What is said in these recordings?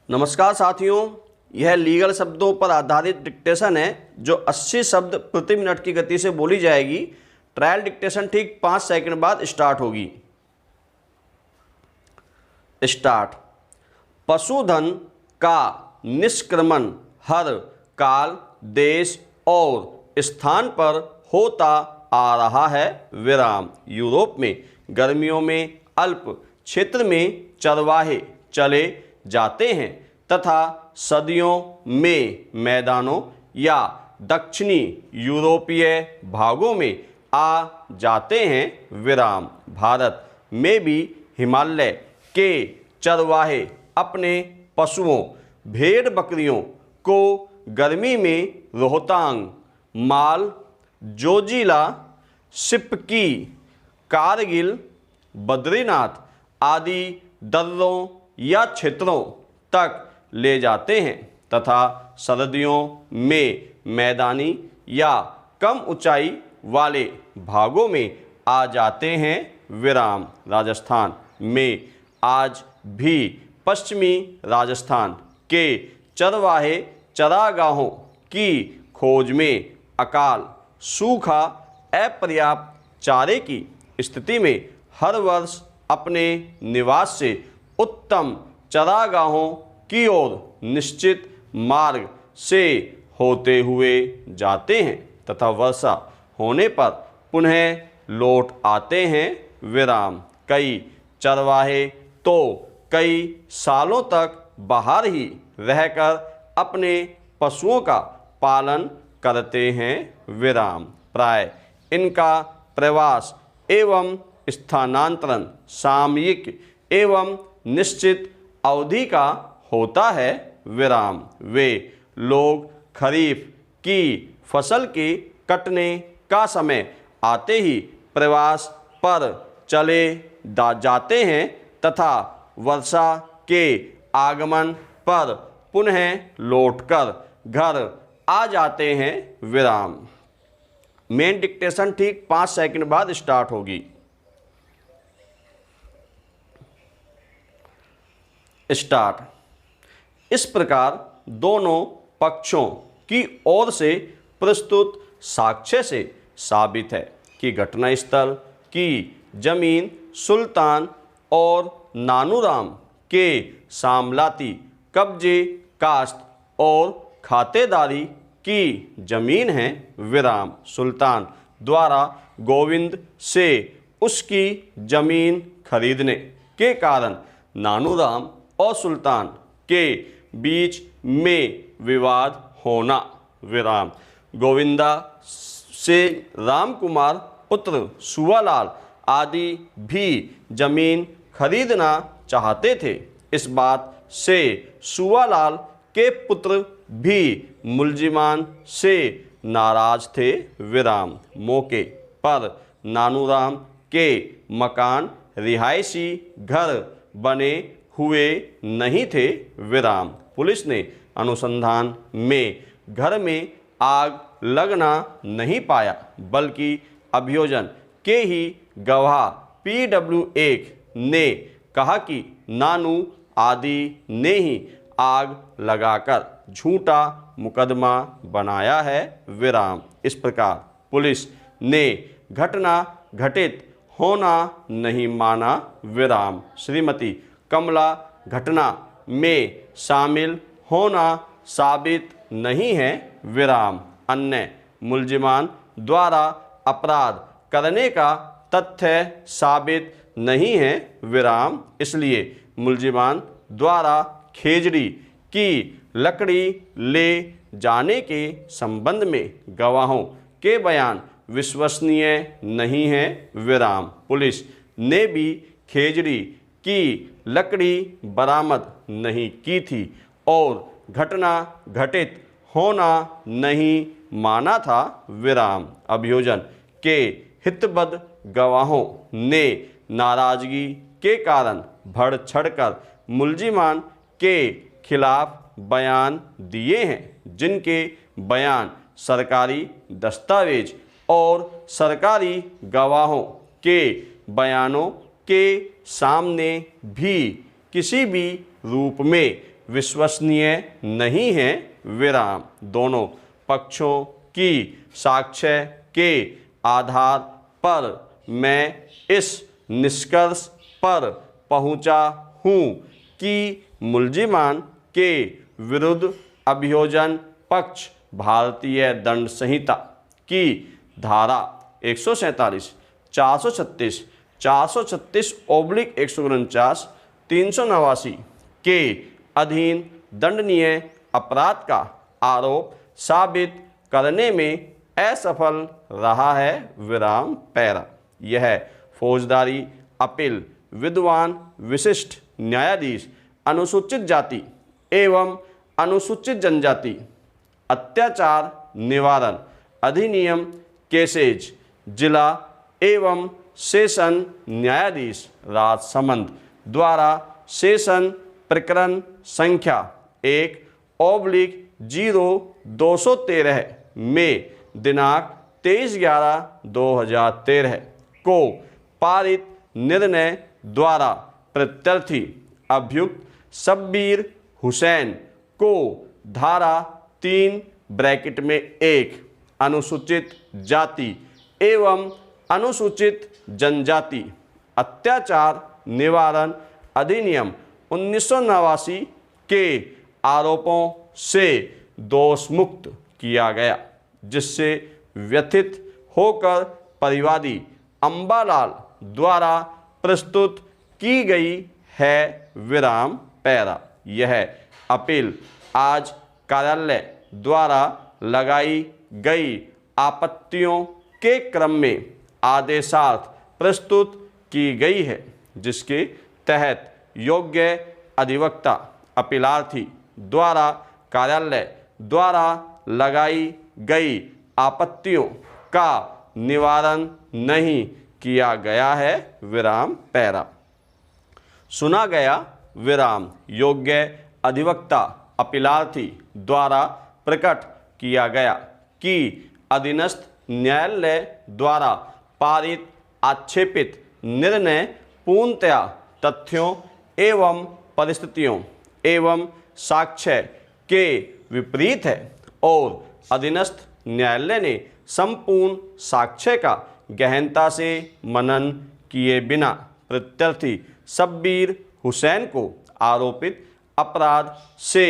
नमस्कार साथियों, यह लीगल शब्दों पर आधारित डिक्टेशन है जो 80 शब्द प्रति मिनट की गति से बोली जाएगी। ट्रायल डिक्टेशन ठीक 5 सेकंड बाद स्टार्ट होगी। स्टार्ट। पशुधन का निष्क्रमण हर काल, देश और स्थान पर होता आ रहा है। विराम। यूरोप में गर्मियों में अल्प क्षेत्र में चरवाहे चले जाते हैं तथा सर्दियों में मैदानों या दक्षिणी यूरोपीय भागों में आ जाते हैं। विराम। भारत में भी हिमालय के चरवाहे अपने पशुओं भेड़ बकरियों को गर्मी में रोहतांग, माल, जोजिला, सिपकी, कारगिल, बद्रीनाथ आदि दर्रों या क्षेत्रों तक ले जाते हैं तथा सर्दियों में मैदानी या कम ऊंचाई वाले भागों में आ जाते हैं। विराम। राजस्थान में आज भी पश्चिमी राजस्थान के चरवाहे चरागाहों की खोज में अकाल, सूखा, अपर्याप्त चारे की स्थिति में हर वर्ष अपने निवास से उत्तम चरागाहों की ओर निश्चित मार्ग से होते हुए जाते हैं तथा वर्षा होने पर पुनः लौट आते हैं। विराम। कई चरवाहे तो कई सालों तक बाहर ही रहकर अपने पशुओं का पालन करते हैं। विराम। प्राय इनका प्रवास एवं स्थानांतरण सामयिक एवं निश्चित अवधि का होता है। विराम। वे लोग खरीफ की फसल के कटने का समय आते ही प्रवास पर चले जाते हैं तथा वर्षा के आगमन पर पुनः लौटकर घर आ जाते हैं। विराम। मेन डिक्टेशन ठीक 5 सेकंड बाद स्टार्ट होगी। स्टार्ट। इस प्रकार दोनों पक्षों की ओर से प्रस्तुत साक्ष्य से साबित है कि घटनास्थल की जमीन सुल्तान और नानूराम के सामलाती कब्जे, काश्त और खातेदारी की जमीन है। विराम। सुल्तान द्वारा गोविंद से उसकी जमीन खरीदने के कारण नानूराम और सुल्तान के बीच में विवाद होना। विराम। गोविंदा से रामकुमार पुत्र सुवालाल आदि भी जमीन खरीदना चाहते थे। इस बात से सुवालाल के पुत्र भी मुलजिमान से नाराज थे। विराम। मौके पर नानूराम के मकान रिहायशी घर बने हुए नहीं थे। विराम। पुलिस ने अनुसंधान में घर में आग लगना नहीं पाया बल्कि अभियोजन के ही गवाह P.W.1 ने कहा कि नानू आदि ने ही आग लगाकर झूठा मुकदमा बनाया है। विराम। इस प्रकार पुलिस ने घटना घटित होना नहीं माना। विराम। श्रीमती कमला घटना में शामिल होना साबित नहीं है। विराम। अन्य मुलजिमान द्वारा अपराध करने का तथ्य साबित नहीं है। विराम। इसलिए मुलजिमान द्वारा खेजड़ी की लकड़ी ले जाने के संबंध में गवाहों के बयान विश्वसनीय नहीं है। विराम। पुलिस ने भी खेजड़ी की लकड़ी बरामद नहीं की थी और घटना घटित होना नहीं माना था। विराम। अभियोजन के हितबद्ध गवाहों ने नाराजगी के कारण बढ़ चढ़कर मुलजिमान के खिलाफ बयान दिए हैं जिनके बयान सरकारी दस्तावेज और सरकारी गवाहों के बयानों के सामने भी किसी भी रूप में विश्वसनीय नहीं है विराम। दोनों पक्षों की साक्ष्य के आधार पर मैं इस निष्कर्ष पर पहुंचा हूं कि मुलजिमान के विरुद्ध अभियोजन पक्ष भारतीय दंड संहिता की धारा 147, 436, 436/149, 389 के अधीन दंडनीय अपराध का आरोप साबित करने में असफल रहा है विराम पैरा। यह फौजदारी अपील विद्वान विशिष्ट न्यायाधीश अनुसूचित जाति एवं अनुसूचित जनजाति अत्याचार निवारण अधिनियम केसेज जिला एवं सेशन न्यायाधीश राजसमंद द्वारा सेशन प्रकरण संख्या 1/0213 में दिनांक 23/11/2013 को पारित निर्णय द्वारा प्रत्यर्थी अभियुक्त शब्बीर हुसैन को धारा 3(1) अनुसूचित जाति एवं अनुसूचित जनजाति अत्याचार निवारण अधिनियम 1989 के आरोपों से दोषमुक्त किया गया, जिससे व्यथित होकर परिवादी अंबालाल द्वारा प्रस्तुत की गई है विराम पैरा। यह अपील आज कार्यालय द्वारा लगाई गई आपत्तियों के क्रम में आदेशार्थ प्रस्तुत की गई है, जिसके तहत योग्य अधिवक्ता अपीलार्थी द्वारा कार्यालय द्वारा लगाई गई आपत्तियों का निवारण नहीं किया गया है विराम पैरा। सुना गया विराम। योग्य अधिवक्ता अपीलार्थी द्वारा प्रकट किया गया कि अधीनस्थ न्यायालय द्वारा पारित आक्षेपित निर्णय पूर्णतया तथ्यों एवं परिस्थितियों एवं साक्ष्य के विपरीत है और अधीनस्थ न्यायालय ने संपूर्ण साक्ष्य का गहनता से मनन किए बिना प्रत्यर्थी शब्बीर हुसैन को आरोपित अपराध से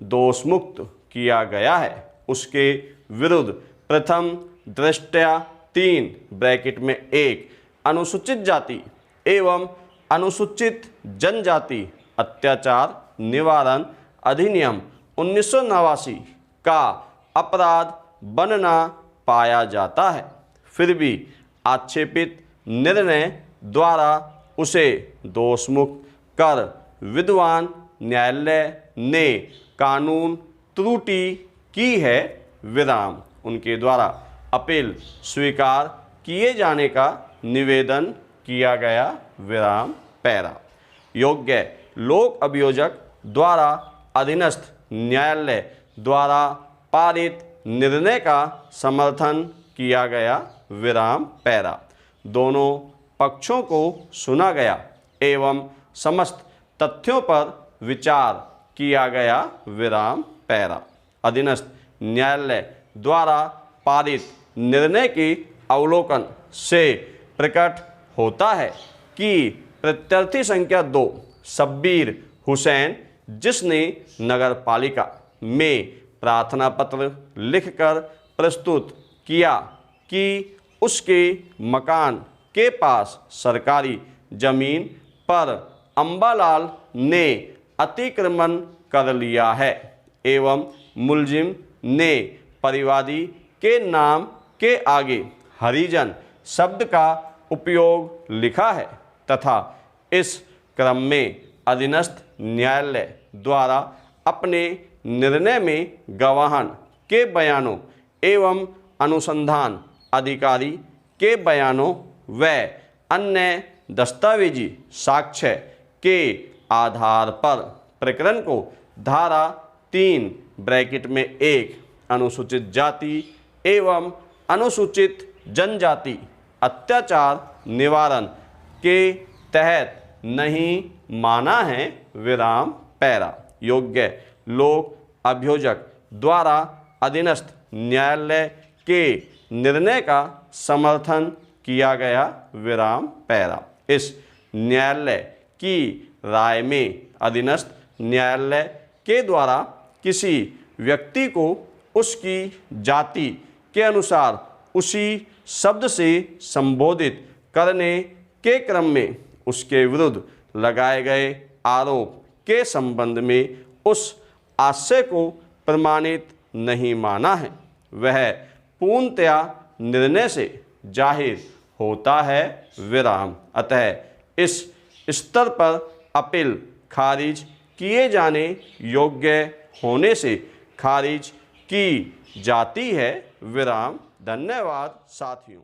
दोषमुक्त किया गया है। उसके विरुद्ध प्रथम दृष्टया 3(1) अनुसूचित जाति एवं अनुसूचित जनजाति अत्याचार निवारण अधिनियम 1989 का अपराध बनना पाया जाता है, फिर भी आक्षेपित निर्णय द्वारा उसे दोषमुक्त कर विद्वान न्यायालय ने कानून त्रुटि की है विराम। उनके द्वारा अपील स्वीकार किए जाने का निवेदन किया गया विराम पैरा। योग्य लोक अभियोजक द्वारा अधीनस्थ न्यायालय द्वारा पारित निर्णय का समर्थन किया गया विराम पैरा। दोनों पक्षों को सुना गया एवं समस्त तथ्यों पर विचार किया गया विराम पैरा। अधीनस्थ न्यायालय द्वारा पारित निर्णय के अवलोकन से प्रकट होता है कि प्रत्यर्थी संख्या 2 शब्बीर हुसैन, जिसने नगर पालिका में प्रार्थना पत्र लिखकर प्रस्तुत किया कि उसके मकान के पास सरकारी जमीन पर अंबालाल ने अतिक्रमण कर लिया है एवं मुलजिम ने परिवादी के नाम के आगे हरिजन शब्द का उपयोग लिखा है तथा इस क्रम में अधीनस्थ न्यायालय द्वारा अपने निर्णय में गवाहन के बयानों एवं अनुसंधान अधिकारी के बयानों व अन्य दस्तावेजी साक्ष्य के आधार पर प्रकरण को धारा 3(1) अनुसूचित जाति एवं अनुसूचित जनजाति अत्याचार निवारण के तहत नहीं माना है विराम पैरा। योग्य लोक अभियोजक द्वारा अधीनस्थ न्यायालय के निर्णय का समर्थन किया गया विराम पैरा। इस न्यायालय की राय में अधीनस्थ न्यायालय के द्वारा किसी व्यक्ति को उसकी जाति के अनुसार उसी शब्द से संबोधित करने के क्रम में उसके विरुद्ध लगाए गए आरोप के संबंध में उस आशय को प्रमाणित नहीं माना है, वह पूर्णतया निर्णय से जाहिर होता है विराम। अतः इस स्तर पर अपील खारिज किए जाने योग्य होने से खारिज की जाती है विराम। धन्यवाद साथियों।